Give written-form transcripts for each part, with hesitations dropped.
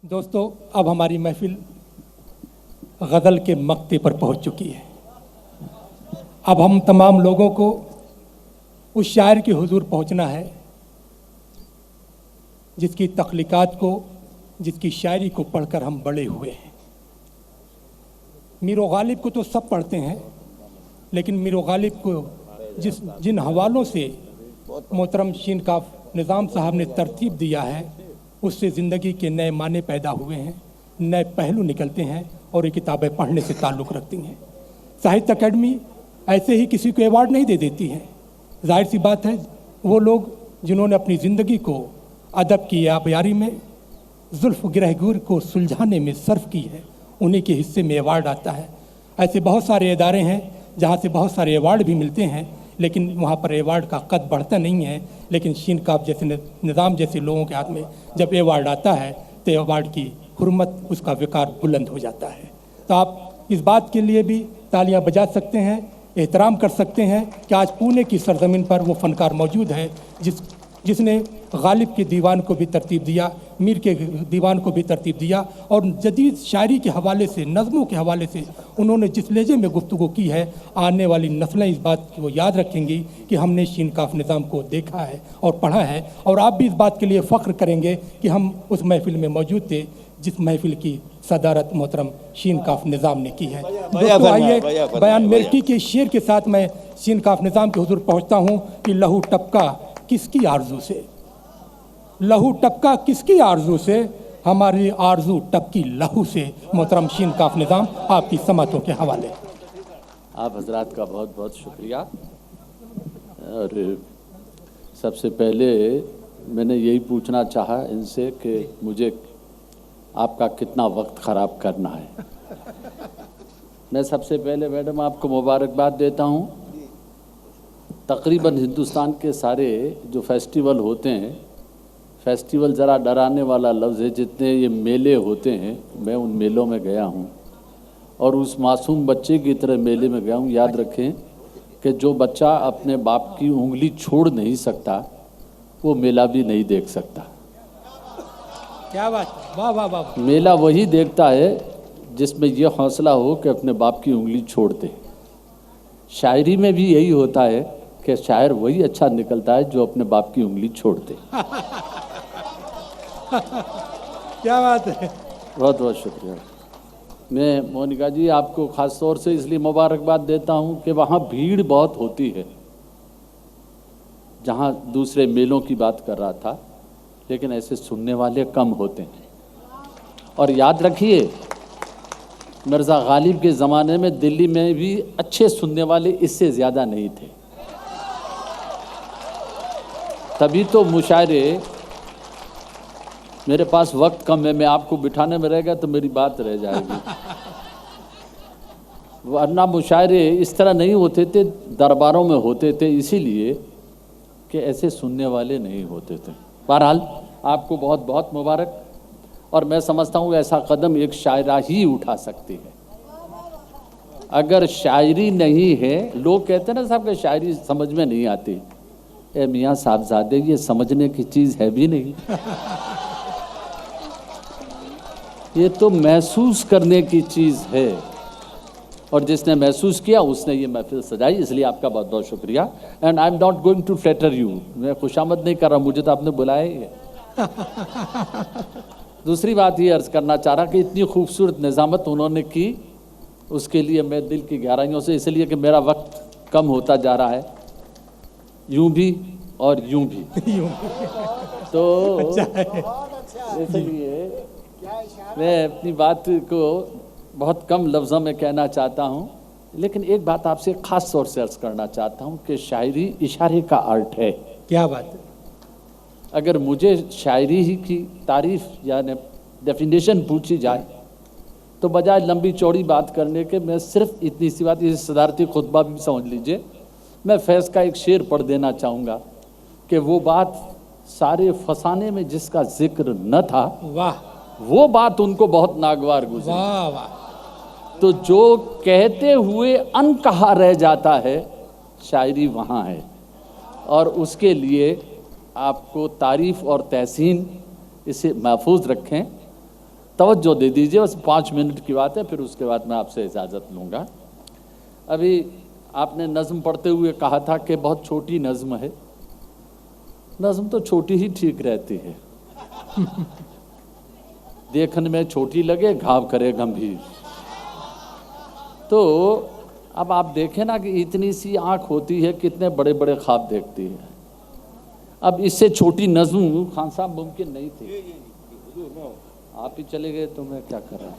दोस्तों, अब हमारी महफिल गज़ल के मक्ते पर पहुंच चुकी है। अब हम तमाम लोगों को उस शायर के हुजूर पहुंचना है जिसकी तख्लीकात को, जिसकी शायरी को पढ़कर हम बड़े हुए हैं। मीर गालिब को तो सब पढ़ते हैं, लेकिन मीर गालिब को जिन हवालों से मोहतरम शीन काफ निज़ाम साहब ने तरतीब दिया है, उससे ज़िंदगी के नए माने पैदा हुए हैं, नए पहलू निकलते हैं और ये किताबें पढ़ने से ताल्लुक़ रखती हैं। साहित्य अकेडमी ऐसे ही किसी को अवार्ड नहीं दे देती है। जाहिर सी बात है, वो लोग जिन्होंने अपनी ज़िंदगी को अदब की आबियारी में, जुल्फ़ गिरहगूर को सुलझाने में सर्फ की है, उन्हीं के हिस्से में अवार्ड आता है। ऐसे बहुत सारे इदारे हैं जहाँ से बहुत सारे अवार्ड भी मिलते हैं, लेकिन वहाँ पर अवार्ड का कद बढ़ता नहीं है। लेकिन शीन काफ जैसे निज़ाम जैसे लोगों के हाथ में जब अवार्ड आता है तो अवार्ड की हुर्मत, उसका विकार बुलंद हो जाता है। तो आप इस बात के लिए भी तालियां बजा सकते हैं, एहतराम कर सकते हैं कि आज पुणे की सरजमीन पर वो फ़नकार मौजूद है जिसने गालिब के दीवान को भी तरतीब दिया, मीर के दीवान को भी तरतीब दिया, और जदीद शायरी के हवाले से, नज़मों के हवाले से उन्होंने जिस लहजे में गुफ्तगू की है, आने वाली नस्लें इस बात को याद रखेंगी कि हमने शीन काफ निज़ाम को देखा है और पढ़ा है। और आप भी इस बात के लिए फ़ख्र करेंगे कि हम उस महफिल में मौजूद थे जिस महफिल की सदारत मोहतरम शीन काफ निज़ाम ने की है। दोस्तों, आइए बयान मेरठी के शेर के साथ मैं शीन काफ निज़ाम के हुजूर पहुँचता हूँ कि लहू टपका किसकी आरजू से, लहू टपका किसकी आरजू से, हमारी आरजू टपकी लहू से। मोहतरम शीन काफ निज़ाम, आपकी समातों के हवाले। आप हजरात का बहुत बहुत शुक्रिया। और सबसे पहले मैंने यही पूछना चाहा इनसे कि मुझे आपका कितना वक्त ख़राब करना है। मैं सबसे पहले मैडम आपको मुबारकबाद देता हूँ। तकरीबन हिंदुस्तान के सारे जो फेस्टिवल होते हैं, फेस्टिवल ज़रा डराने वाला लफ्ज़ है, जितने ये मेले होते हैं, मैं उन मेलों में गया हूँ और उस मासूम बच्चे की तरह मेले में गया हूँ। याद रखें कि जो बच्चा अपने बाप की उंगली छोड़ नहीं सकता वो मेला भी नहीं देख सकता। क्या बात है, वाह वाह वाह। मेला वही देखता है जिसमें ये हौसला हो कि अपने बाप की उंगली छोड़ दे। शायरी में भी यही होता है कि शायर वही अच्छा निकलता है जो अपने बाप की उंगली छोड़ दे। क्या बात है, बहुत बहुत शुक्रिया। मैं मोनिका जी आपको ख़ास तौर से इसलिए मुबारकबाद देता हूँ कि वहाँ भीड़ बहुत होती है। जहाँ दूसरे मेलों की बात कर रहा था, लेकिन ऐसे सुनने वाले कम होते हैं। और याद रखिए, मिर्ज़ा गालिब के ज़माने में दिल्ली में भी अच्छे सुनने वाले इससे ज़्यादा नहीं थे। तभी तो मुशायरे, मेरे पास वक्त कम है, मैं आपको बिठाने में रह गया तो मेरी बात रह जाएगी। वरना मुशायरे इस तरह नहीं होते थे, दरबारों में होते थे, इसीलिए कि ऐसे सुनने वाले नहीं होते थे। बहरहाल आपको बहुत बहुत मुबारक। और मैं समझता हूँ ऐसा कदम एक शायरा ही उठा सकती है। अगर शायरी नहीं है, लोग कहते हैं ना साहब कि शायरी समझ में नहीं आती। ए मियाँ साहबजादे, ये समझने की चीज़ है भी नहीं, ये तो महसूस करने की चीज़ है। और जिसने महसूस किया उसने ये महफिल सजाई, इसलिए आपका बहुत बहुत शुक्रिया। And I am not going to flatter you, मैं खुशामद नहीं कर रहा, मुझे तो आपने बुलाया ही है। दूसरी बात ये अर्ज़ करना चाह रहा कि इतनी खूबसूरत निज़ामत उन्होंने की, उसके लिए मैं दिल की गहराइयों से, इसलिए कि मेरा वक्त कम होता जा रहा है, यूं भी और यूं भी। तो इसलिए मैं अपनी बात को बहुत कम लफ्ज़ों में कहना चाहता हूँ। लेकिन एक बात आपसे ख़ास तौर से अर्ज़ करना चाहता हूँ कि शायरी इशारे का आर्ट है। क्या बात है। अगर मुझे शायरी ही की तारीफ़ यानी डेफिनेशन पूछी जाए तो बजाय लंबी चौड़ी बात करने के मैं सिर्फ इतनी सी बात, ये सदारती खुतबा भी समझ लीजिए, मैं फैज़ का एक शेर पढ़ देना चाहूँगा कि वो बात सारे फसाने में जिसका जिक्र न था, वाह, वो बात उनको बहुत नागवार गुजरी। वाह वाह। तो जो कहते हुए अनकहा रह जाता है, शायरी वहाँ है। और उसके लिए आपको तारीफ़ और तहसीन, इसे महफूज रखें। तवज्जो दे दीजिए, बस 5 मिनट की बात है, फिर उसके बाद मैं आपसे इजाज़त लूँगा। अभी आपने नज़्म पढ़ते हुए कहा था कि बहुत छोटी नज़्म है। नज़्म तो छोटी ही ठीक रहती है। देखने में छोटी लगे, घाव करे गंभीर। तो अब आप देखें ना कि इतनी सी आँख होती है, कितने बड़े बड़े ख्वाब देखती है। अब इससे छोटी नज़्म खान साहब मुमकिन नहीं थी। आप ही चले गए तो मैं क्या कर रहा हूँ।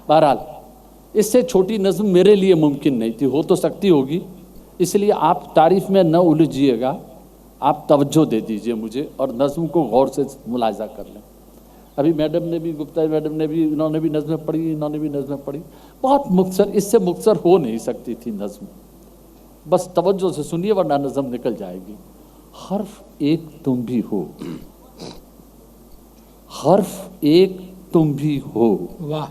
बहरहाल इससे छोटी नज़्म मेरे लिए मुमकिन नहीं थी, हो तो सकती होगी, इसलिए आप तारीफ में न उलझिएगा, आप तवज्जो दे दीजिए मुझे और नज़्म को गौर से मुलाहिजा कर लें। अभी मैडम ने भी, गुप्ता मैडम ने भी, इन्होंने भी नज़्में पढ़ी, इन्होंने भी नज़्में पढ़ी, बहुत मुख्तसर, इससे मुख्तसर हो नहीं सकती थी नज़्म। बस तवज्जो से सुनिए वरना नज़्म निकल जाएगी। हर्फ एक तुम भी हो, हर्फ एक तुम भी हो, वाह,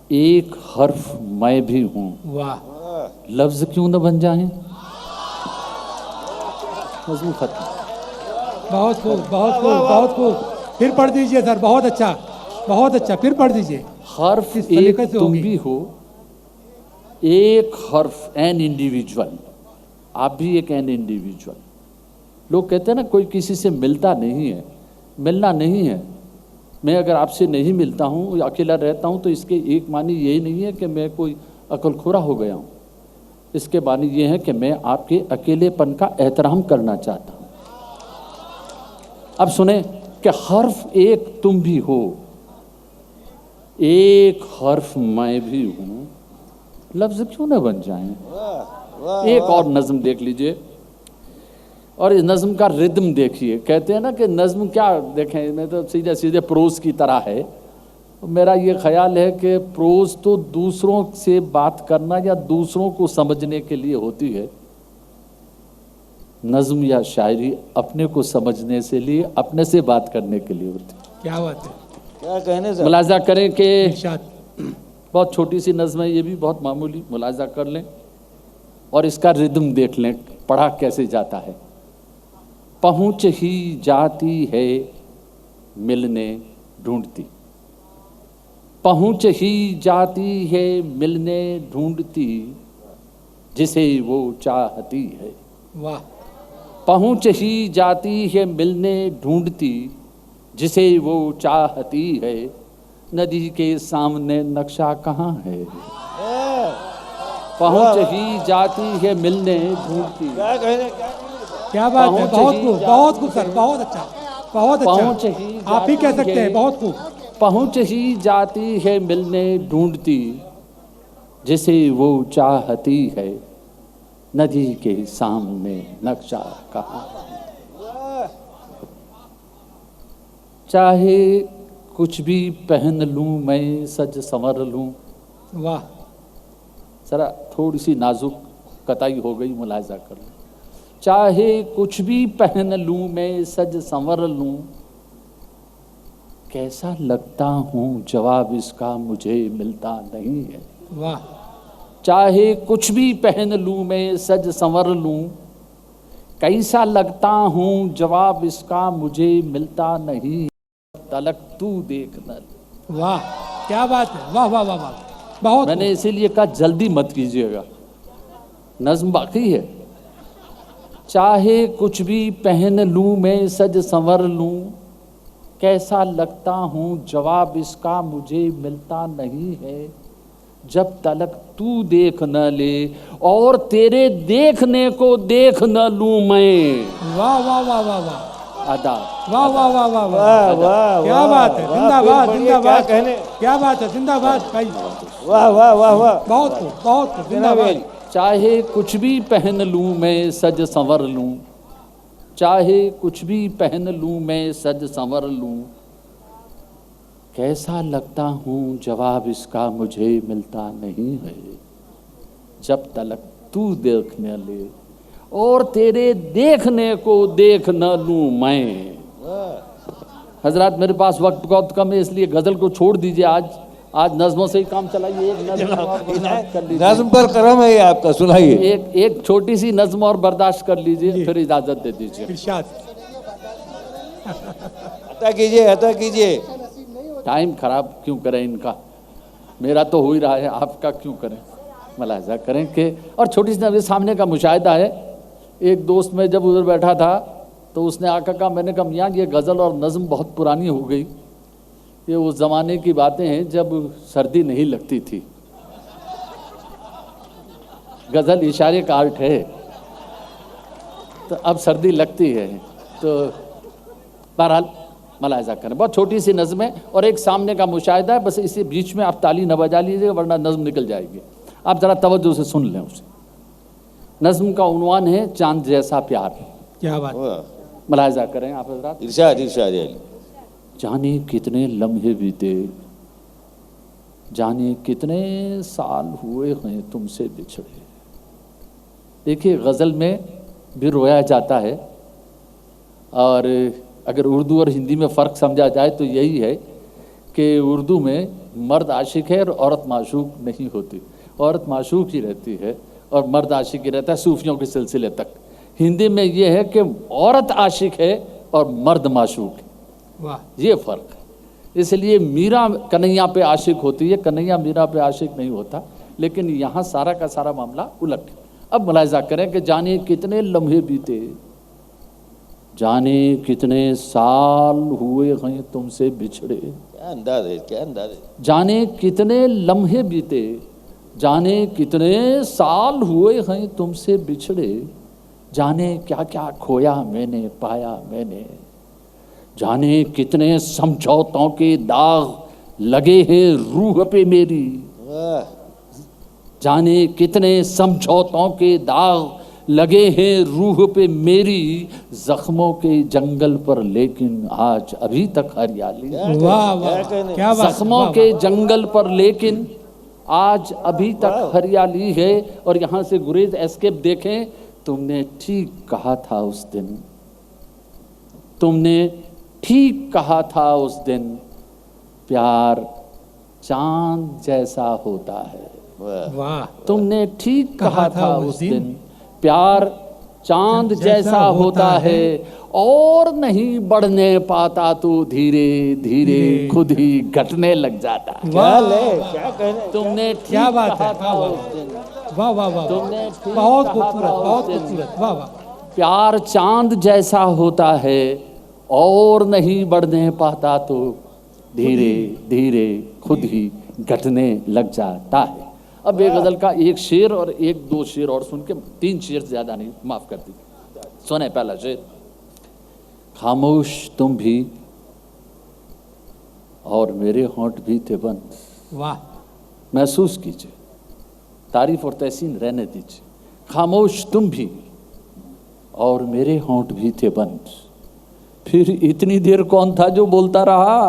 एक हर्फ मैं भी हूँ, वाह, लफ्ज़ क्यों न बन जाएं। नज़्म खत्म। बहुत खूब, बहुत खूब, बहुत खूब। फिर पढ़ दीजिए सर, बहुत अच्छा, बहुत अच्छा, फिर पढ़ दीजिए। हर्फ किस तरीके एक से तुम होगी? भी हो, एक हर्फ एन इंडिविजुअल, आप भी एक एन इंडिविजुअल। लोग कहते हैं ना कोई किसी से मिलता नहीं है, मिलना नहीं है। मैं अगर आपसे नहीं मिलता हूँ, अकेला रहता हूँ, तो इसके एक मानी यही नहीं है कि मैं कोई अकलखोरा हो गया हूँ। इसके मानी ये है कि मैं आपके अकेलेपन का एहतराम करना चाहता हूँ। अब सुने कि हर्फ एक तुम भी हो, एक हर्फ मैं भी हूँ, लफ्ज़ क्यों न बन जाएं। एक और नज़्म देख लीजिए और इस नज़्म का रिदम देखिए। कहते हैं ना कि नज़्म क्या देखें, मैं तो सीधे सीधे प्रोज़ की तरह है। मेरा ये ख्याल है कि प्रोज़ तो दूसरों से बात करना या दूसरों को समझने के लिए होती है, नज़्म या शायरी अपने को समझने से लिए, अपने से बात करने के लिए होती है। क्या बात है, क्या कहने से मुलाजा करें कि इरशाद। बहुत छोटी सी नज़्म है, ये भी बहुत मामूली, मुलाजा कर लें और इसका रिदम देख लें पढ़ा कैसे जाता है। पहुँच ही जाती है मिलने ढूंढती, पहुँच ही जाती है मिलने ढूंढती, जिसे वो चाहती है। वाह, पहुँच ही जाती है मिलने ढूंढती, जिसे वो चाहती है। नदी के सामने नक्शा कहाँ है, पहुँच ही जाती है मिलने ढूंढती। क्या कहने क्या बात है, बहुत खूब, बहुत खूब सर, बहुत अच्छा, बहुत पहुँच अच्छा। ही आप ही कह जाती सकते है, हैं, बहुत खूब। पहुँच ही जाती है मिलने ढूंढती, जिसे वो चाहती है। नदी के सामने नक्शा कहाँ है। चाहे कुछ भी पहन लूं मैं, सज संवर लूं। वाह, जरा थोड़ी सी नाजुक कताई हो गई, मुलाहिजा कर लो। चाहे कुछ भी पहन लूं मैं, सज संवर लूं, कैसा लगता हूँ जवाब इसका मुझे मिलता नहीं है। वाह, चाहे कुछ भी पहन लूं मैं, सज संवर लूं, कैसा लगता हूँ जवाब इसका मुझे मिलता नहीं। तलक तू देख न ले। वाह, क्या बात है, वाह वाह वाह वाह, बहुत मैंने खूब। इसीलिए कहा जल्दी मत कीजिएगा, नज्म बाकी है। चाहे कुछ भी पहन लूं मैं, सज संवर लूं, कैसा लगता हूँ जवाब इसका मुझे मिलता नहीं है। जब तलक तू देख न ले और तेरे देखने को देख न लूं मैं। वाह वाह वाह वाह वाह, अदा वाह वाह वाह वाह वाह, वाह वाह क्या वाह, बात है, वाह, जिंदाबाद फिर बढ़िए, जिंदाबाद, क्या कहने। क्या बात है, जिंदाबाद भाई, वाह वाह वाह वाह, बहुत खूब, बहुत खूब, जिंदाबाद। चाहे कुछ भी पहन लूं मैं, सज संवर लूं, चाहे कुछ भी पहन लूं मैं, सज संवर लूं, कैसा लगता हूँ जवाब इसका मुझे मिलता नहीं है। जब तलक तू देख न ले और तेरे देखने को देख न लूं मैं। हजरात मेरे पास वक्त बहुत कम है, इसलिए गजल को छोड़ दीजिए। आज नज़्मों से ही काम चलाइए। एक नज़्म और बर्दाश्त कर लीजिए। नज़्म पर करम है ये आपका, सुनाइए। एक छोटी सी नज़्म और बर्दाश्त कर लीजिए, फिर इजाजत दे दीजिए। इरशाद। अता कीजिए, अता कीजिए। टाइम खराब क्यों करें इनका, मेरा तो हो ही रहा है, आपका क्यों करें। मुलाहिजा करें कि, और छोटी सी नज़र सामने का मुशाहिदा है। एक दोस्त में जब उधर बैठा था तो उसने आकर कहा, मैंने कहा मियाँ ये गज़ल और नज़म बहुत पुरानी हो गई, ये उस ज़माने की बातें हैं जब सर्दी नहीं लगती थी। गज़ल इशारे का आर्ट है, तो अब सर्दी लगती है। तो बहरहाल मुलाहिजा करें, बहुत छोटी सी नज़म है और एक सामने का मुशाहिदा है, बस इसी बीच में आप ताली न बजा लीजिएगा वरना नज़म निकल जाएगी। आप ज़रा तवज्जो से सुन लें उसे। नज़म का उन्वान है चांद जैसा प्यार। क्या बात। मुलाहिजा करें आप हज़रात। इरशाद इरशाद है। जाने कितने लम्हे बीते, जाने कितने साल हुए हैं तुमसे बिछड़े। देखिए गज़ल में भी रोया जाता है, और अगर उर्दू और हिंदी में फ़र्क समझा जाए तो यही है कि उर्दू में मर्द आशिक है और औरत माशूक नहीं होती, औरत माशूक ही रहती है और मर्द आशिक ही रहता है सूफियों के सिलसिले तक। हिंदी में ये है कि औरत आशिक है और मर्द माशूक है, वाह। ये फ़र्क है। इसलिए मीरा कन्हैया पे आशिक होती है, कन्हैया मीरा पे आशिक नहीं होता, लेकिन यहाँ सारा का सारा मामला उलट है। अब मुलाहिजा करें कि जाने कितने लम्हे बीते, जाने कितने साल हुए हैं तुमसे बिछड़े। क्या अंदाज है, क्या अंदाज है। जाने कितने लम्हे बीते, जाने कितने साल हुए हैं तुमसे बिछड़े। जाने क्या क्या खोया मैंने, पाया मैंने। जाने कितने समझौतों के दाग लगे हैं रूह पे मेरी। वाह। जाने कितने समझौतों के दाग लगे हैं रूह पे मेरी। जख्मों के जंगल पर लेकिन आज अभी तक हरियाली। वाह वाह, क्या बात। जख्मों के जंगल पर लेकिन आज अभी तक हरियाली है। और यहाँ से गुरेज एस्केप देखें, तुमने ठीक कहा था उस दिन, तुमने ठीक कहा था उस दिन, प्यार चांद जैसा होता है। वाह। तुमने ठीक कहा था उस दिन, प्यार चांद जैसा होता है और नहीं बढ़ने पाता तो धीरे धीरे खुद ही घटने लग जाता है। क्या ले, क्या कहने। तुमने ठीक क्या बात कहा है, था वाह, उस दिन, वाह वाह वाह, तुमने ठीक बहुत कहा खूबसूरत, था बहुत उस दिन, खूबसूरत, वाह वाह। प्यार चांद जैसा होता है और नहीं बढ़ने पाता तो धीरे धीरे खुद ही घटने लग जाता है। अब एक गज़ल का एक शेर और एक दो शेर और सुन के, तीन शेर से ज़्यादा नहीं, माफ़ कर दीजिए। सुने पहला शेर। खामोश तुम भी और मेरे होंठ भी थे बंद। वाह। महसूस कीजिए, तारीफ और तहसीन रहने दीजिए। खामोश तुम भी और मेरे होंठ भी थे बंद, फिर इतनी देर कौन था जो बोलता रहा।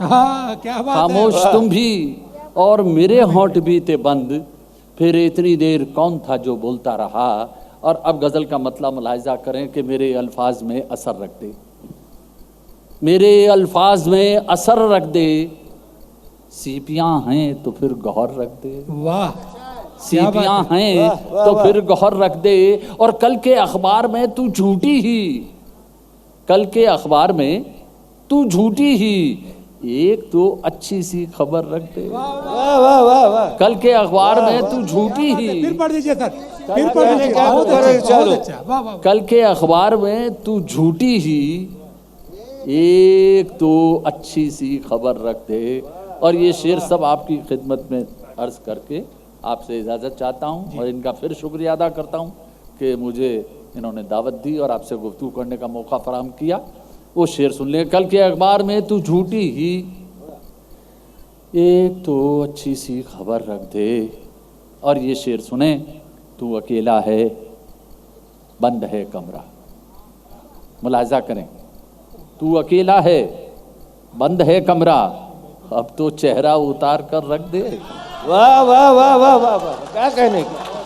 हाँ, क्या बात है। खामोश तुम भी और मेरे होंठ भी थे बंद, फिर इतनी देर कौन था जो बोलता रहा। और अब गज़ल का मतलब मुलाहिजा करें कि मेरे अल्फाज में असर रख दे, मेरे अल्फाज में असर रख दे। सीपियाँ हैं तो फिर गौहर रख दे। वाह। सीपियाँ हैं तो फिर गौहर रख दे। और कल के अखबार में तू झूठी ही, कल के अखबार में तू झूठी ही, एक तो अच्छी सी खबर रख दे। वाह वाह वाह वाह। कल के अखबार में तू झूठी ही, फिर पढ़ दीजिए सर, फिर पढ़ दीजिए। क्या बहुत बता रहे अच्छा, हो, बहुत चलो। अच्छा, वाह वाह। कल के अखबार में तू झूठी ही, एक तो अच्छी सी खबर रख दे। और ये शेर सब आपकी खिदमत में अर्ज करके आपसे इजाज़त चाहता हूँ और इनका फिर शुक्रिया अदा करता हूँ कि मुझे इन्होंने दावत दी और आपसे गुफ्तगू करने का मौका फराहम किया। वो शेर सुन लें। कल के अखबार में तू झूठी ही, एक तो अच्छी सी खबर रख दे। और ये शेर सुने। तू अकेला है, बंद है कमरा। मुलाहिजा करें, तू अकेला है, बंद है कमरा, अब तो चेहरा उतार कर रख दे। वाह वाह वाह वाह वाह वाह, क्या कहने की।